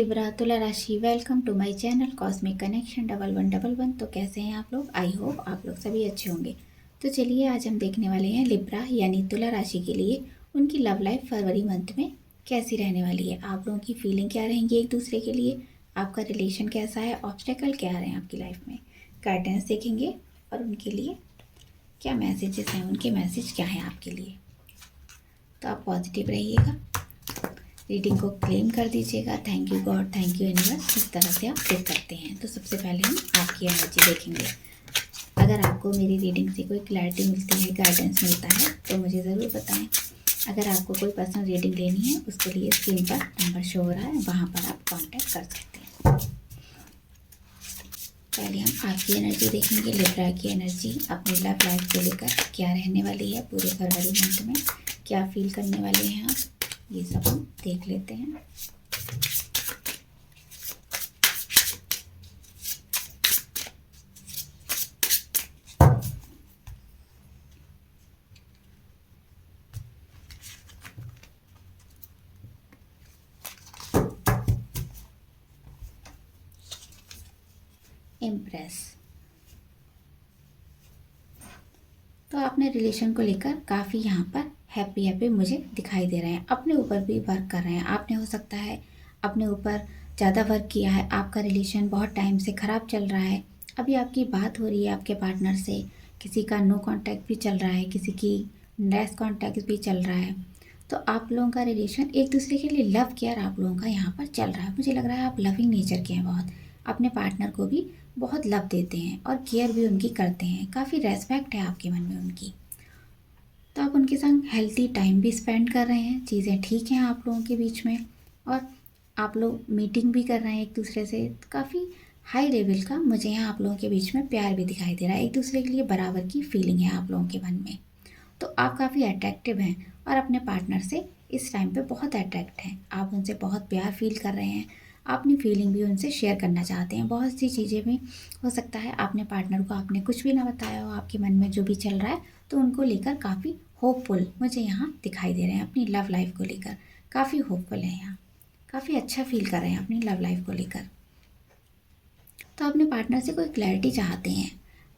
Libra तुला राशि, welcome to my channel cosmic connection 1111। तो कैसे हैं आप लोग? आई होप आप लोग सभी अच्छे होंगे। तो चलिए आज हम देखने वाले हैं लिब्रा यानी तुला राशि के लिए उनकी लव लाइफ फरवरी मंथ में कैसी रहने वाली है। आप लोगों की फीलिंग क्या रहेंगी एक दूसरे के लिए, आपका रिलेशन कैसा है, ऑब्स्टेकल क्या आ रहे हैं आपकी लाइफ में, गाइडेंस देखेंगे और उनके लिए क्या मैसेजेस हैं, उनके मैसेज क्या हैं आपके लिए। तो आप पॉजिटिव रहिएगा, रीडिंग को क्लेम कर दीजिएगा। Thank you God, thank you universe, इस तरह से आप देख करते हैं। तो सबसे पहले हम आपकी एनर्जी देखेंगे। अगर आपको मेरी रीडिंग से कोई क्लैरिटी मिलती है, गाइडेंस मिलता है तो मुझे ज़रूर बताएं। अगर आपको कोई पर्सनल रीडिंग लेनी है उसके लिए स्क्रीन पर नंबर शो हो रहा है, वहाँ पर आप कॉन्टैक्ट कर सकते हैं। पहले हम आपकी एनर्जी देखेंगे। लिब्रा की एनर्जी अपनी लव लाइफ को लेकर क्या रहने वाली है पूरे फरवरी मंथ में, क्या फील करने वाले हैं आप, ये सब हम देख लेते हैं। इम्प्रेस। तो आपने रिलेशन को लेकर काफ़ी यहाँ पर हैप्पी मुझे दिखाई दे रहे हैं। अपने ऊपर भी वर्क कर रहे हैं। आपने हो सकता है अपने ऊपर ज़्यादा वर्क किया है, आपका रिलेशन बहुत टाइम से ख़राब चल रहा है। अभी आपकी बात हो रही है आपके पार्टनर से, किसी का नो कांटेक्ट भी चल रहा है, किसी की लेस कांटेक्ट भी चल रहा है। तो आप लोगों का रिलेशन एक दूसरे के लिए लव केयर आप लोगों का यहाँ पर चल रहा है। मुझे लग रहा है आप लविंग नेचर के हैं बहुत, अपने पार्टनर को भी बहुत लव देते हैं और केयर भी उनकी करते हैं। काफ़ी रेस्पेक्ट है आपके मन में उनकी। तो आप उनके संग हेल्थी टाइम भी स्पेंड कर रहे हैं, चीज़ें ठीक हैं आप लोगों के बीच में, और आप लोग मीटिंग भी कर रहे हैं एक दूसरे से। काफ़ी हाई लेवल का मुझे यहाँ आप लोगों के बीच में प्यार भी दिखाई दे रहा है। एक दूसरे के लिए बराबर की फीलिंग है आप लोगों के मन में। तो आप काफ़ी अट्रैक्टिव हैं और अपने पार्टनर से इस टाइम पे बहुत अट्रैक्ट हैं। आप उनसे बहुत प्यार फील कर रहे हैं, अपनी फीलिंग भी उनसे शेयर करना चाहते हैं। बहुत सी चीज़ें भी हो सकता है आपने पार्टनर को आपने कुछ भी ना बताया हो, आपके मन में जो भी चल रहा है, तो उनको लेकर काफ़ी होपफुल मुझे यहाँ दिखाई दे रहे हैं। अपनी लव लाइफ को लेकर काफ़ी होपफुल है यहाँ, काफ़ी अच्छा फील कर रहे हैं अपनी लव लाइफ को लेकर। तो अपने पार्टनर से कोई क्लैरिटी चाहते हैं।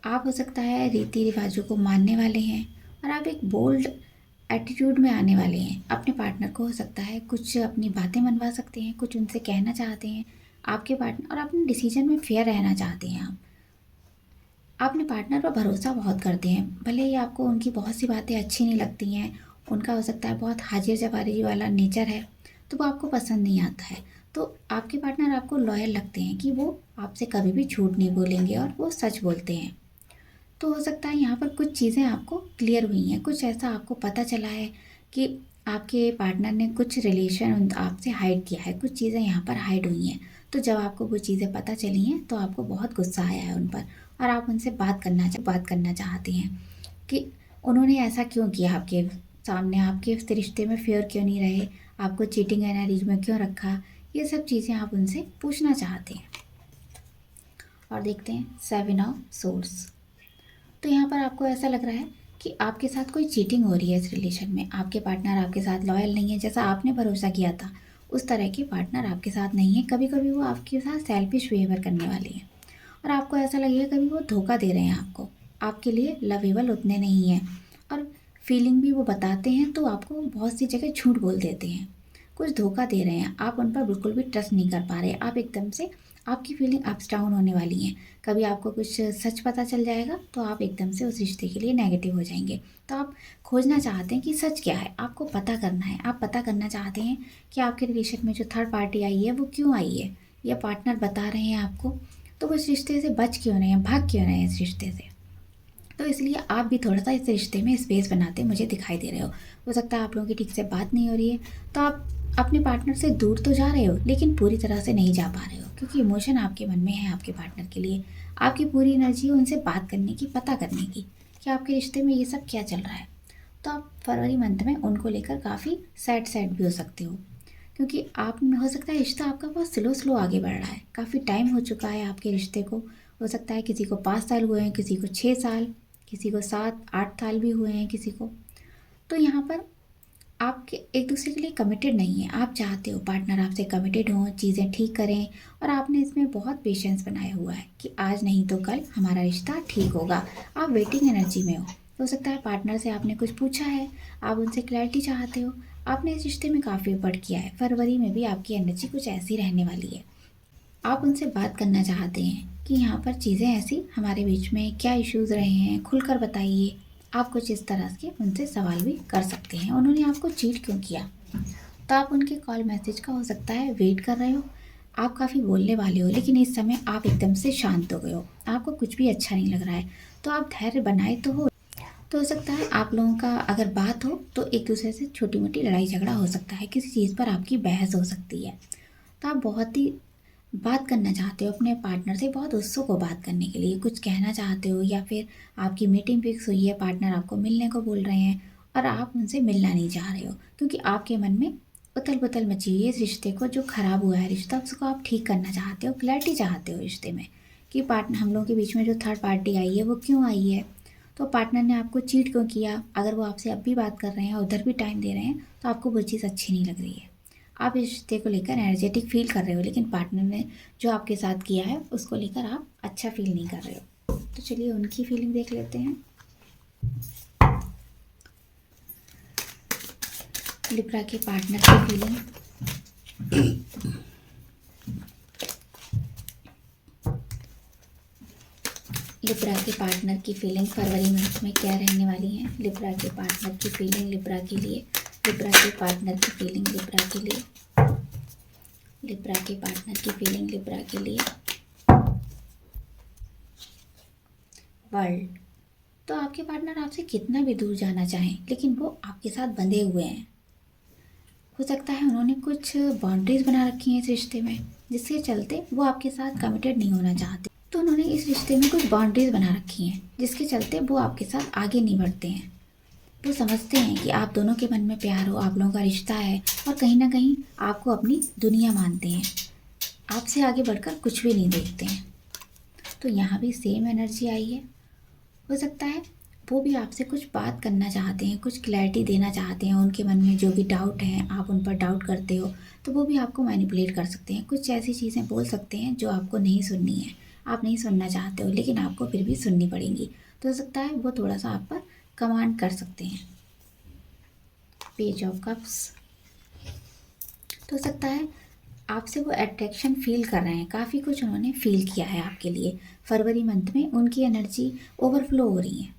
आप हो सकता है रीति रिवाजों को मानने वाले हैं और आप एक बोल्ड एटीट्यूड में आने वाले हैं। अपने पार्टनर को हो सकता है कुछ अपनी बातें मनवा सकते हैं, कुछ उनसे कहना चाहते हैं आपके पार्टनर, और अपने डिसीजन में फेयर रहना चाहते हैं। आप अपने पार्टनर पर भरोसा बहुत करते हैं, भले ही आपको उनकी बहुत सी बातें अच्छी नहीं लगती हैं। उनका हो सकता है बहुत हाजिर जवाबी वाला नेचर है, तो वो आपको पसंद नहीं आता है। तो आपके पार्टनर आपको लॉयल लगते हैं कि वो आपसे कभी भी झूठ नहीं बोलेंगे और वो सच बोलते हैं। तो हो सकता है यहाँ पर कुछ चीज़ें आपको क्लियर हुई हैं, कुछ ऐसा आपको पता चला है कि आपके पार्टनर ने कुछ रिलेशन आपसे हाइड किया है, कुछ चीज़ें यहाँ पर हाइड हुई हैं। तो जब आपको वो चीज़ें पता चली हैं तो आपको बहुत गुस्सा आया है उन पर, और आप उनसे बात करना चाहते हैं कि उन्होंने ऐसा क्यों किया आपके सामने, आपके इस रिश्ते में फेयर क्यों नहीं रहे, आपको चीटिंग एनर्जी में क्यों रखा। ये सब चीज़ें आप उनसे पूछना चाहते हैं। और देखते हैं 7 ऑफ सोर्स। तो यहाँ पर आपको ऐसा लग रहा है कि आपके साथ कोई चीटिंग हो रही है इस रिलेशन में। आपके पार्टनर आपके साथ लॉयल नहीं है, जैसा आपने भरोसा किया था उस तरह के पार्टनर आपके साथ नहीं है। कभी कभी वो आपके साथ सेल्फिश बिहेवियर करने वाली है और आपको ऐसा लगेगा कभी वो धोखा दे रहे हैं आपको, आपके लिए लवेबल उतने नहीं हैं, और फीलिंग भी वो बताते हैं तो आपको बहुत सी जगह झूठ बोल देते हैं, कुछ धोखा दे रहे हैं। आप उन पर बिल्कुल भी ट्रस्ट नहीं कर पा रहे। आप एकदम से आपकी फीलिंग अप्स डाउन होने वाली हैं। कभी आपको कुछ सच पता चल जाएगा तो आप एकदम से उस रिश्ते के लिए नेगेटिव हो जाएंगे। तो आप खोजना चाहते हैं कि सच क्या है, आपको पता करना है। आप पता करना चाहते हैं कि आपके रिलेशन में जो थर्ड पार्टी आई है वो क्यों आई है, या पार्टनर बता रहे हैं आपको, तो वो इस रिश्ते से बच क्यों रहे हैं, भाग क्यों रहे हैं इस रिश्ते से। तो इसलिए आप भी थोड़ा सा इस रिश्ते में स्पेस बनाते मुझे दिखाई दे रहे हो सकता है आप लोगों की ठीक से बात नहीं हो रही है, तो आप अपने पार्टनर से दूर तो जा रहे हो लेकिन पूरी तरह से नहीं जा पा रहे हो, क्योंकि इमोशन आपके मन में है आपके पार्टनर के लिए। आपकी पूरी एनर्जी है उनसे बात करने की, पता करने की कि आपके रिश्ते में ये सब क्या चल रहा है। तो आप फरवरी मंथ में उनको लेकर काफ़ी सैड भी हो सकते हो, क्योंकि आप हो सकता है रिश्ता आपका बहुत स्लो आगे बढ़ रहा है। काफ़ी टाइम हो चुका है आपके रिश्ते को। हो सकता है किसी को 5 साल हुए हैं, किसी को 6 साल, किसी को 7-8 साल भी हुए हैं किसी को। तो यहाँ पर आपके एक दूसरे के लिए कमिटेड नहीं है। आप चाहते हो पार्टनर आपसे कमिटेड हों, चीज़ें ठीक करें, और आपने इसमें बहुत पेशेंस बनाया हुआ है कि आज नहीं तो कल हमारा रिश्ता ठीक होगा। आप वेटिंग एनर्जी में हो सकता है पार्टनर से आपने कुछ पूछा है, आप उनसे क्लैरिटी चाहते हो, आपने इस रिश्ते में काफ़ी एफर्ट किया है। फरवरी में भी आपकी एनर्जी कुछ ऐसी रहने वाली है। आप उनसे बात करना चाहते हैं कि यहाँ पर चीज़ें ऐसी हमारे बीच में क्या इश्यूज़ रहे हैं, खुलकर बताइए। आप कुछ इस तरह के उनसे सवाल भी कर सकते हैं, उन्होंने आपको चीट क्यों किया। तो आप उनके कॉल मैसेज का हो सकता है वेट कर रहे हो। आप काफ़ी बोलने वाले हो, लेकिन इस समय आप एकदम से शांत हो गए हो, आपको कुछ भी अच्छा नहीं लग रहा है। तो आप धैर्य बनाए तो हो सकता है आप लोगों का अगर बात हो तो एक दूसरे से छोटी मोटी लड़ाई झगड़ा हो सकता है, किसी चीज़ पर आपकी बहस हो सकती है। तो आप बहुत ही बात करना चाहते हो अपने पार्टनर से, बहुत उत्सुक हो बात करने के लिए, कुछ कहना चाहते हो, या फिर आपकी मीटिंग फिक्स हुई है, पार्टनर आपको मिलने को बोल रहे हैं और आप उनसे मिलना नहीं चाह रहे हो, क्योंकि आपके मन में उथल पुथल मची हुई है इस रिश्ते को, जो ख़राब हुआ है रिश्ता, उसको आप ठीक करना चाहते हो, क्लैरिटी चाहते हो रिश्ते में कि पार्टनर हम लोगों के बीच में जो थर्ड पार्टी आई है वो क्यों आई है, तो पार्टनर ने आपको चीट क्यों किया। अगर वो आपसे अब भी बात कर रहे हैं, उधर भी टाइम दे रहे हैं, तो आपको वो चीज़ अच्छी नहीं लग रही है। आप इस रिश्ते को लेकर एनर्जेटिक फील कर रहे हो, लेकिन पार्टनर ने जो आपके साथ किया है उसको लेकर आप अच्छा फील नहीं कर रहे हो। तो चलिए उनकी फीलिंग देख लेते हैं। लिब्रा के पार्टनर की फीलिंग। लिब्रा के पार्टनर की फीलिंग फरवरी मंथ में क्या रहने वाली है। लिब्रा के पार्टनर की फीलिंग लिब्रा के लिए। लिब्रा के पार्टनर की फीलिंग लिब्रा के लिए। लिब्रा के पार्टनर की फीलिंग लिब्रा के लिए। वर्ल्ड। तो आपके पार्टनर आपसे कितना भी दूर जाना चाहें, लेकिन वो आपके साथ बंधे हुए हैं। हो सकता है उन्होंने कुछ बाउंड्रीज बना रखी हैं इस रिश्ते में, जिसके चलते वो आपके साथ कमिटेड नहीं होना चाहते। तो उन्होंने इस रिश्ते में कुछ बाउंड्रीज बना रखी हैं, जिसके चलते वो आपके साथ आगे नहीं बढ़ते हैं। वो समझते हैं कि आप दोनों के मन में प्यार हो, आप लोगों का रिश्ता है, और कहीं ना कहीं आपको अपनी दुनिया मानते हैं, आपसे आगे बढ़कर कुछ भी नहीं देखते हैं। तो यहाँ भी सेम एनर्जी आई है। हो सकता है वो भी आपसे कुछ बात करना चाहते हैं, कुछ क्लैरिटी देना चाहते हैं, उनके मन में जो भी डाउट हैं आप उन पर डाउट करते हो, तो वो भी आपको मैनिपुलेट कर सकते हैं, कुछ ऐसी चीज़ें बोल सकते हैं जो आपको नहीं सुननी है, आप नहीं सुनना चाहते हो, लेकिन आपको फिर भी सुननी पड़ेंगी। तो हो सकता है वो थोड़ा सा आप पर कमांड कर सकते हैं। Page of cups. तो हो सकता है आपसे वो अट्रैक्शन फील कर रहे हैं, काफ़ी कुछ उन्होंने फील किया है आपके लिए। फरवरी मंथ में उनकी एनर्जी ओवरफ्लो हो रही है,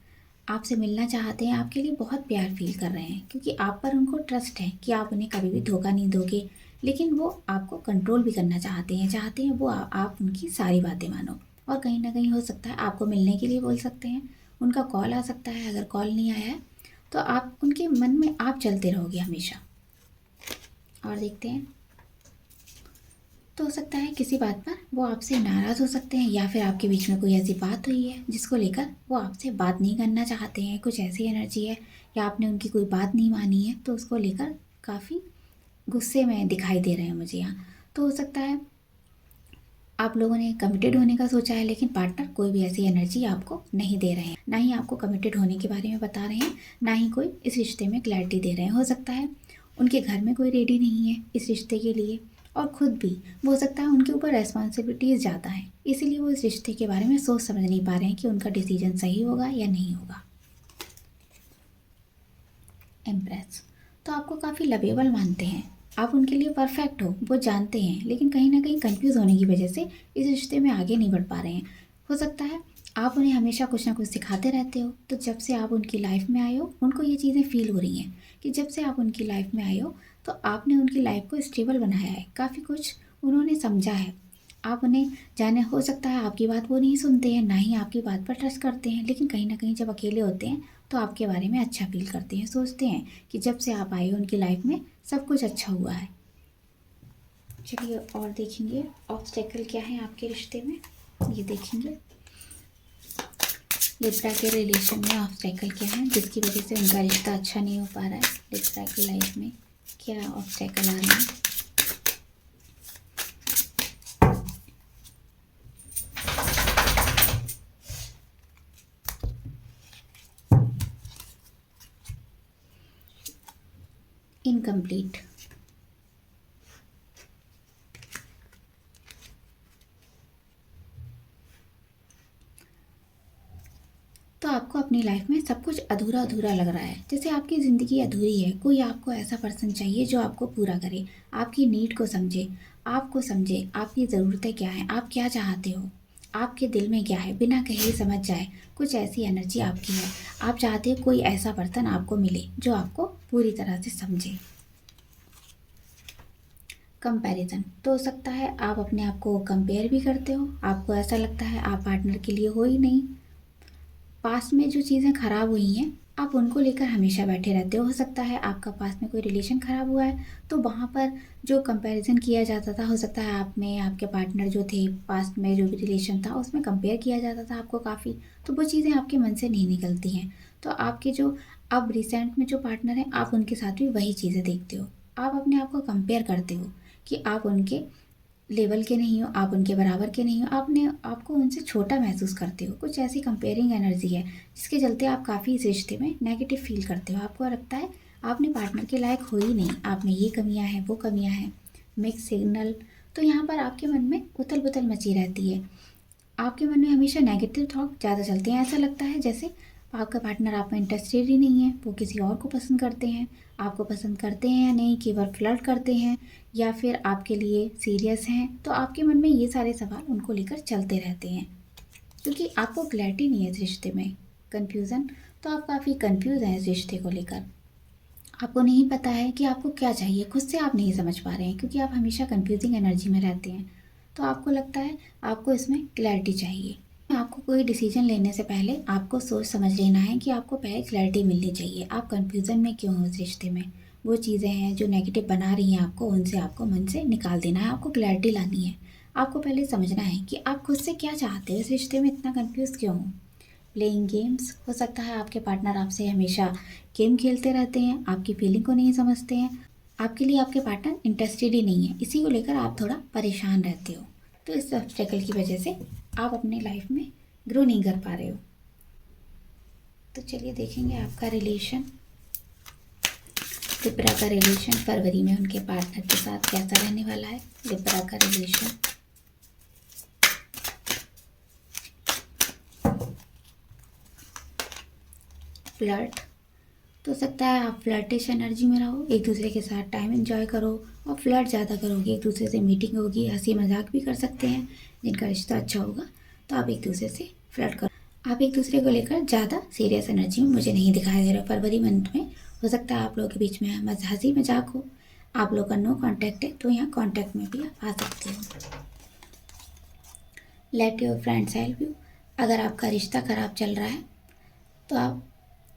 आपसे मिलना चाहते हैं, आपके लिए बहुत प्यार फील कर रहे हैं, क्योंकि आप पर उनको ट्रस्ट है कि आप उन्हें कभी भी धोखा नहीं दोगे। लेकिन वो आपको कंट्रोल भी करना चाहते हैं वो आप उनकी सारी बातें मानो, और कहीं ना कहीं हो सकता है आपको मिलने के लिए बोल सकते हैं, उनका कॉल आ सकता है। अगर कॉल नहीं आया है तो आप उनके मन में आप चलते रहोगे हमेशा। और देखते हैं, तो हो सकता है किसी बात पर वो आपसे नाराज़ हो सकते हैं, या फिर आपके बीच में कोई ऐसी बात हुई है जिसको लेकर वो आपसे बात नहीं करना चाहते हैं, कुछ ऐसी एनर्जी है, या आपने उनकी कोई बात नहीं मानी है, तो उसको लेकर काफ़ी गुस्से में दिखाई दे रहे हैं मुझे यहाँ। तो हो सकता है आप लोगों ने कमिटेड होने का सोचा है, लेकिन पार्टनर कोई भी ऐसी एनर्जी आपको नहीं दे रहे हैं, ना ही आपको कमिटेड होने के बारे में बता रहे हैं, ना ही कोई इस रिश्ते में क्लैरिटी दे रहे हैं। हो सकता है उनके घर में कोई रेडी नहीं है इस रिश्ते के लिए, और ख़ुद भी वो हो सकता है उनके ऊपर रेस्पॉन्सिबिलिटीज़ ज़्यादा है, इसीलिए वो इस रिश्ते के बारे में सोच समझ नहीं पा रहे हैं कि उनका डिसीजन सही होगा या नहीं होगा। एम्प्रेस। तो आपको काफ़ी लवेबल मानते हैं, आप उनके लिए परफेक्ट हो, वो जानते हैं, लेकिन कहीं ना कहीं कंफ्यूज होने की वजह से इस रिश्ते में आगे नहीं बढ़ पा रहे हैं। हो सकता है आप उन्हें हमेशा कुछ ना कुछ सिखाते रहते हो, तो जब से आप उनकी लाइफ में आए हो उनको ये चीज़ें फील हो रही हैं कि जब से आप उनकी लाइफ में आए हो तो आपने उनकी लाइफ को स्टेबल बनाया है, काफ़ी कुछ उन्होंने समझा है। आप उन्हें जाने, हो सकता है आपकी बात वो नहीं सुनते हैं, ना ही आपकी बात पर ट्रस्ट करते हैं, लेकिन कहीं ना कहीं जब अकेले होते हैं तो आपके बारे में अच्छा फील करते हैं, सोचते हैं कि जब से आप आए हो उनकी लाइफ में सब कुछ अच्छा हुआ है। चलिए और देखेंगे ऑब्स्टेकल क्या है आपके रिश्ते में, ये देखेंगे लिब्रा के रिलेशन में ऑब्स्टेकल क्या है जिसकी वजह से उनका रिश्ता अच्छा नहीं हो पा रहा है। लिब्रा की लाइफ में क्या ऑब्स्टेकल आ रहे हैं। इनकम्प्लीट। तो आपको अपनी लाइफ में सब कुछ अधूरा अधूरा लग रहा है, जैसे आपकी ज़िंदगी अधूरी है। कोई आपको ऐसा पर्सन चाहिए जो आपको पूरा करे, आपकी नीड को समझे, आपको समझे, आपकी ज़रूरतें क्या हैं, आप क्या चाहते हो, आपके दिल में क्या है, बिना कहे समझ जाए। कुछ ऐसी एनर्जी आपकी है। आप चाहते हो कोई ऐसा पर्सन आपको मिले जो आपको पूरी तरह से समझे। कंपैरिजन तो हो सकता है आप अपने आप को कंपेयर भी करते हो, आपको ऐसा लगता है आप पार्टनर के लिए हो ही नहीं। पास्ट में जो चीज़ें ख़राब हुई हैं आप उनको लेकर हमेशा बैठे रहते हो सकता है आपका पास्ट में कोई रिलेशन ख़राब हुआ है तो वहाँ पर जो कंपैरिजन किया जाता था, हो सकता है आप में आपके पार्टनर जो थे पास्ट में जो भी रिलेशन था उसमें कंपेयर किया जाता था आपको काफ़ी, तो वो चीज़ें आपके मन से नहीं निकलती हैं। तो आपके जो अब रिसेंट में जो पार्टनर हैं आप उनके साथ भी वही चीज़ें देखते हो, आप अपने आप को कंपेयर करते हो कि आप उनके लेवल के नहीं हो, आप उनके बराबर के नहीं हो, आपने आपको उनसे छोटा महसूस करते हो। कुछ ऐसी कंपेयरिंग एनर्जी है जिसके चलते आप काफ़ी इस रिश्ते में नेगेटिव फील करते हो। आपको लगता है आपने पार्टनर के लायक हो ही नहीं, आप में ये कमियां हैं वो कमियां हैं, मिक्स सिग्नल। तो यहाँ पर आपके मन में उथल पुथल मची रहती है, आपके मन में हमेशा नेगेटिव थॉट ज़्यादा चलते हैं। ऐसा लगता है जैसे आपका पार्टनर आप में इंटरेस्टेड ही नहीं है, वो किसी और को पसंद करते हैं। आपको पसंद करते हैं या नहीं, केवल फ्लर्ट करते हैं या फिर आपके लिए सीरियस हैं। तो आपके मन में ये सारे सवाल उनको लेकर चलते रहते हैं क्योंकि आपको क्लैरिटी नहीं है इस रिश्ते में। कन्फ्यूज़न, तो आप काफ़ी कन्फ्यूज़ हैं इस रिश्ते को लेकर। आपको नहीं पता है कि आपको क्या चाहिए, खुद से आप नहीं समझ पा रहे हैं क्योंकि आप हमेशा कंफ्यूजिंग एनर्जी में रहते हैं। तो आपको लगता है आपको इसमें क्लैरिटी चाहिए। आपको कोई डिसीजन लेने से पहले आपको सोच समझ लेना है कि आपको पहले क्लैरिटी मिलनी चाहिए। आप कंफ्यूजन में क्यों हो इस रिश्ते में, वो चीज़ें हैं जो नेगेटिव बना रही हैं आपको, उनसे आपको मन से निकाल देना है। आपको क्लैरिटी लानी है। आपको पहले समझना है कि आप खुद से क्या चाहते हो, इस रिश्ते में इतना कन्फ्यूज़ क्यों हो। प्लेइंग गेम्स, हो सकता है आपके पार्टनर आपसे हमेशा गेम खेलते रहते हैं, आपकी फीलिंग को नहीं समझते हैं, आपके लिए आपके पार्टनर इंटरेस्टेड ही नहीं है, इसी को लेकर आप थोड़ा परेशान रहते हो। तो इस ऑब्स्टेकल की वजह से आप अपने लाइफ में ग्रो नहीं कर पा रहे हो। तो चलिए देखेंगे आपका रिलेशन, लिब्रा का रिलेशन फरवरी में उनके पार्टनर के साथ कैसा रहने वाला है। लिब्रा का रिलेशन, फ्लर्ट, तो सकता है आप फ्लर्टिश एनर्जी में रहो, एक दूसरे के साथ टाइम एंजॉय करो और फ्लर्ट ज़्यादा करोगे, एक दूसरे से मीटिंग होगी, हंसी मजाक भी कर सकते हैं। जिनका रिश्ता अच्छा होगा तो आप एक दूसरे से फ्लर्ट करो। आप एक दूसरे को लेकर ज़्यादा सीरियस एनर्जी में मुझे नहीं दिखाई दे रहा। फरवरी मंथ में हो सकता है आप लोगों के बीच में हंसी मजाक हो, आप लोग का नो कॉन्टैक्ट है तो यहाँ कॉन्टैक्ट में भी आप आ सकते हो। Let your friends help you, अगर आपका रिश्ता ख़राब चल रहा है तो आप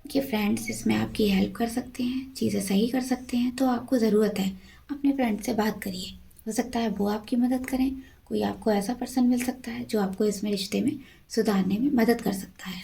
कि फ्रेंड्स इसमें आपकी हेल्प कर सकते हैं, चीज़ें सही कर सकते हैं। तो आपको ज़रूरत है अपने फ्रेंड से बात करिए, हो सकता है वो आपकी मदद करें। कोई आपको ऐसा पर्सन मिल सकता है जो आपको इसमें रिश्ते में सुधारने में मदद कर सकता है।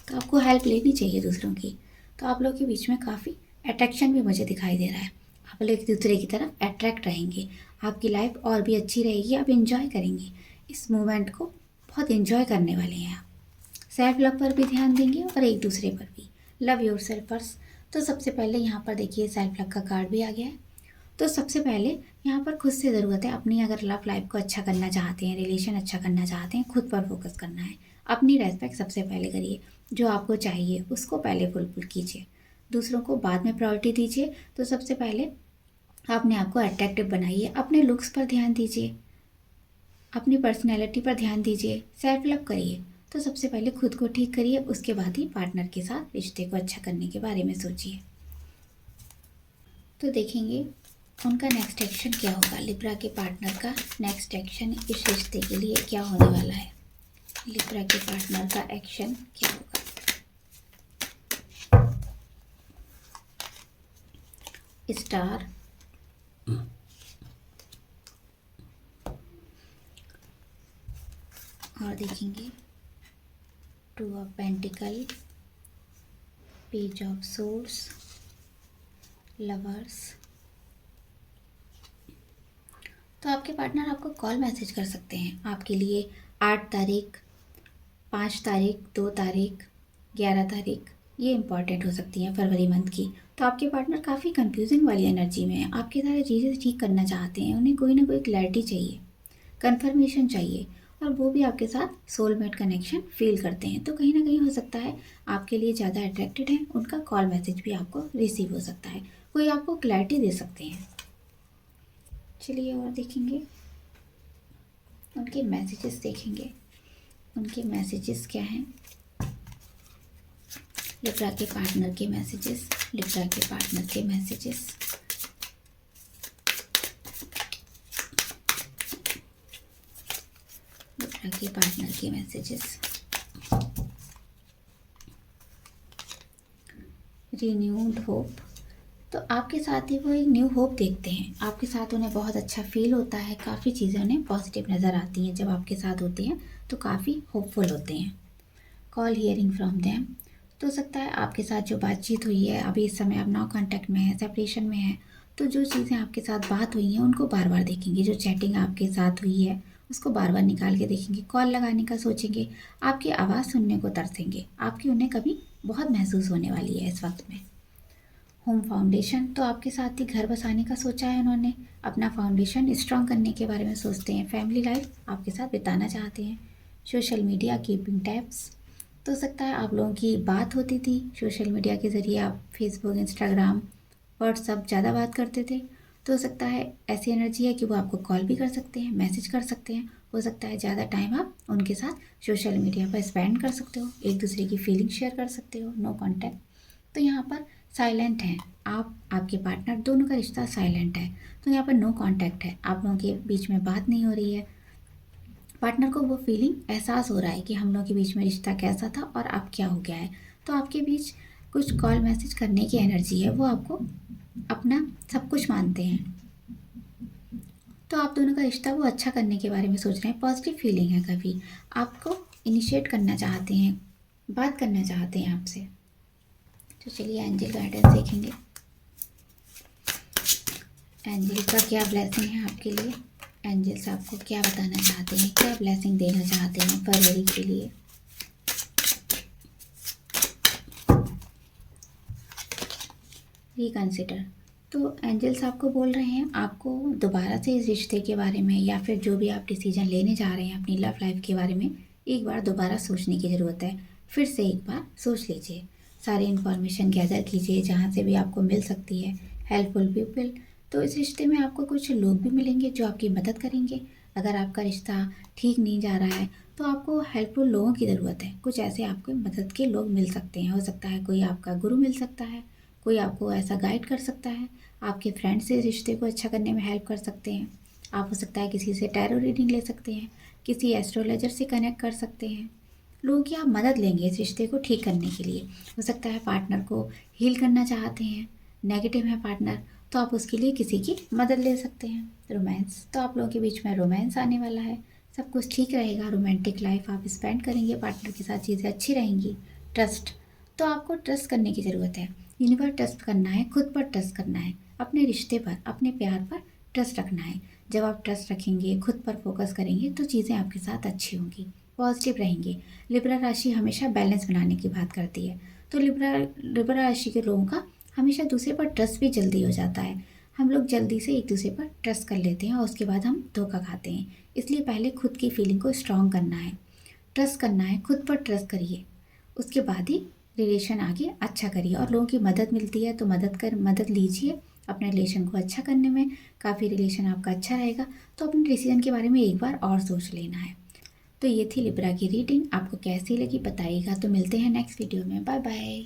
तो आपको हेल्प लेनी चाहिए दूसरों की। तो आप लोगों के बीच में काफ़ी अट्रैक्शन भी मुझे दिखाई दे रहा है, आप लोग एक दूसरे की तरफ अट्रैक्ट रहेंगे, आपकी लाइफ और भी अच्छी रहेगी, आप इंजॉय करेंगे इस मोमेंट को, बहुत इंजॉय करने वाले हैं आप। सेल्फ लव पर भी ध्यान देंगे और एक दूसरे पर भी। लव योर सेल्फ फर्स्ट, तो सबसे पहले यहाँ पर देखिए सेल्फ लव का कार्ड भी आ गया है। तो सबसे पहले यहाँ पर खुद से ज़रूरत है अपनी, अगर लव लाइफ को अच्छा करना चाहते हैं, रिलेशन अच्छा करना चाहते हैं, खुद पर फोकस करना है। अपनी रेस्पेक्ट सबसे पहले करिए, जो आपको चाहिए उसको पहले फुलफिल कीजिए, दूसरों को बाद में प्रायोरिटी दीजिए। तो सबसे पहले अपने आप को अट्रैक्टिव बनाइए, अपने लुक्स पर ध्यान दीजिए, अपनी पर्सनैलिटी पर ध्यान दीजिए, सेल्फ लव करिए। तो सबसे पहले खुद को ठीक करिए, उसके बाद ही पार्टनर के साथ रिश्ते को अच्छा करने के बारे में सोचिए। तो देखेंगे उनका नेक्स्ट एक्शन क्या होगा, लिब्रा के पार्टनर का नेक्स्ट एक्शन इस रिश्ते के लिए क्या होने वाला है। लिब्रा के पार्टनर का एक्शन क्या होगा। स्टार, और देखेंगे two of pentacle, page of source, lovers. तो आपके पार्टनर आपको कॉल मैसेज कर सकते हैं, आपके लिए 8 तारीख, 5 तारीख, 2 तारीख, 11 तारीख ये इंपॉर्टेंट हो सकती हैं फरवरी मंथ की। तो आपके पार्टनर काफ़ी कंफ्यूजिंग वाली एनर्जी में है, आपकी सारी चीज़ें ठीक करना चाहते हैं, उन्हें कोई ना कोई क्लैरिटी चाहिए, कंफर्मेशन चाहिए, और वो भी आपके साथ सोलमेट कनेक्शन फील करते हैं। तो कहीं ना कहीं हो सकता है आपके लिए ज़्यादा अट्रैक्टेड है, उनका कॉल मैसेज भी आपको रिसीव हो सकता है, कोई आपको क्लैरिटी दे सकते हैं। चलिए और देखेंगे उनके मैसेजेस, देखेंगे उनके मैसेजेस क्या हैं। लिब्रा के पार्टनर के मैसेजेस, लिब्रा के पार्टनर के मैसेजेस। लिब्रा के पार्टनर के मैसेजेस। Renewed hope. तो आपके साथ ही वो एक न्यू होप देखते हैं, आपके साथ उन्हें बहुत अच्छा फील होता है, काफ़ी चीज़ें उन्हें पॉजिटिव नज़र आती हैं जब आपके साथ होते हैं, तो काफ़ी होपफुल होते हैं। Call hearing from them. तो हो सकता है आपके साथ जो बातचीत हुई है, अभी इस समय आप नो कांटेक्ट में है, सेपरेशन में है, तो जो चीज़ें आपके साथ बात हुई हैं उनको बार बार देखेंगे, जो चैटिंग आपके साथ हुई है उसको बार बार निकाल के देखेंगे, कॉल लगाने का सोचेंगे, आपकी आवाज़ सुनने को तरसेंगे, आपकी उन्हें कभी बहुत महसूस होने वाली है इस वक्त में। Home foundation. तो आपके साथ ही घर बसाने का सोचा है उन्होंने, अपना फाउंडेशन स्ट्रॉन्ग करने के बारे में सोचते हैं, फैमिली लाइफ आपके साथ बिताना चाहते हैं। Social media keeping tabs. तो हो सकता है आप लोगों की बात होती थी सोशल मीडिया के ज़रिए, आप फेसबुक, इंस्टाग्राम, व्हाट्सअप ज़्यादा बात करते थे, तो हो सकता है ऐसी एनर्जी है कि वो आपको कॉल भी कर सकते हैं, मैसेज कर सकते हैं, हो सकता है ज़्यादा टाइम आप उनके साथ सोशल मीडिया पर स्पेंड कर सकते हो, एक दूसरे की फीलिंग शेयर कर सकते हो, नो कॉन्टैक्ट। तो यहाँ पर साइलेंट है आप, आपके पार्टनर, दोनों का रिश्ता साइलेंट है, तो यहाँ पर नो कांटेक्ट है, आप लोगों के बीच में बात नहीं हो रही है। पार्टनर को वो फीलिंग एहसास हो रहा है कि हम लोगों के बीच में रिश्ता कैसा था और अब क्या हो गया है, तो आपके बीच कुछ कॉल मैसेज करने की एनर्जी है, वो आपको अपना सब कुछ मानते हैं, तो आप दोनों का रिश्ता वो अच्छा करने के बारे में सोच रहे हैं, पॉजिटिव फीलिंग है, कभी आपको इनिशिएट करना चाहते हैं, बात करना चाहते हैं आपसे। तो चलिए एंजल गाइडेंस देखेंगे, एंजल का क्या ब्लेसिंग है आपके लिए, एंजल्स आपको क्या बताना चाहते हैं, क्या ब्लेसिंग देना चाहते हैं फरवरी के लिए। रिकंसिडर। तो एंजल्स आपको बोल रहे हैं आपको दोबारा से इस रिश्ते के बारे में या फिर जो भी आप डिसीजन लेने जा रहे हैं अपनी लव लाइफ के बारे में, एक बार दोबारा सोचने की ज़रूरत है, फिर से एक बार सोच लीजिए, सारी इन्फॉर्मेशन गैदर कीजिए जहाँ से भी आपको मिल सकती है, हेल्पफुल पीपल। तो इस रिश्ते में आपको कुछ लोग भी मिलेंगे जो आपकी मदद करेंगे, अगर आपका रिश्ता ठीक नहीं जा रहा है तो आपको हेल्पफुल लोगों की ज़रूरत है, कुछ ऐसे आपको मदद के लोग मिल सकते हैं, हो सकता है कोई आपका गुरु मिल सकता है, कोई आपको ऐसा गाइड कर सकता है, आपके फ्रेंड से रिश्ते को अच्छा करने में हेल्प कर सकते हैं, आप हो सकता है किसी से टैरो रीडिंग ले सकते हैं, किसी एस्ट्रोलॉजर से कनेक्ट कर सकते हैं, लोगों की आप मदद लेंगे इस रिश्ते को ठीक करने के लिए। हो सकता है पार्टनर को हील करना चाहते हैं, नेगेटिव है पार्टनर, तो आप उसके लिए किसी की मदद ले सकते हैं। रोमांस। तो आप लोगों के बीच में रोमांस आने वाला है, सब कुछ ठीक रहेगा, रोमांटिक लाइफ आप स्पेंड करेंगे पार्टनर के साथ, चीज़ें अच्छी रहेंगी। ट्रस्ट। तो आपको ट्रस्ट करने की ज़रूरत है, यूनिवर्स ट्रस्ट करना है, खुद पर ट्रस्ट करना है, अपने रिश्ते पर, अपने प्यार पर ट्रस्ट रखना है। जब आप ट्रस्ट रखेंगे, खुद पर फोकस करेंगे, तो चीज़ें आपके साथ अच्छी होंगी, पॉजिटिव रहेंगे। लिब्रा राशि हमेशा बैलेंस बनाने की बात करती है, तो लिब्रा राशि के लोगों का हमेशा दूसरे पर ट्रस्ट भी जल्दी हो जाता है, हम लोग जल्दी से एक दूसरे पर ट्रस्ट कर लेते हैं और उसके बाद हम धोखा खाते हैं, इसलिए पहले खुद की फीलिंग को स्ट्रॉन्ग करना है, ट्रस्ट करना है, खुद पर ट्रस्ट करिए, उसके बाद ही रिलेशन आगे अच्छा करिए। और लोगों की मदद मिलती है तो मदद लीजिए अपने रिलेशन को अच्छा करने में, काफ़ी रिलेशन आपका अच्छा रहेगा। तो अपने डिसीजन के बारे में एक बार और सोच लेना है। तो ये थी लिब्रा की रीडिंग, आपको कैसी लगी बताइएगा। तो मिलते हैं नेक्स्ट वीडियो में, बाय बाय।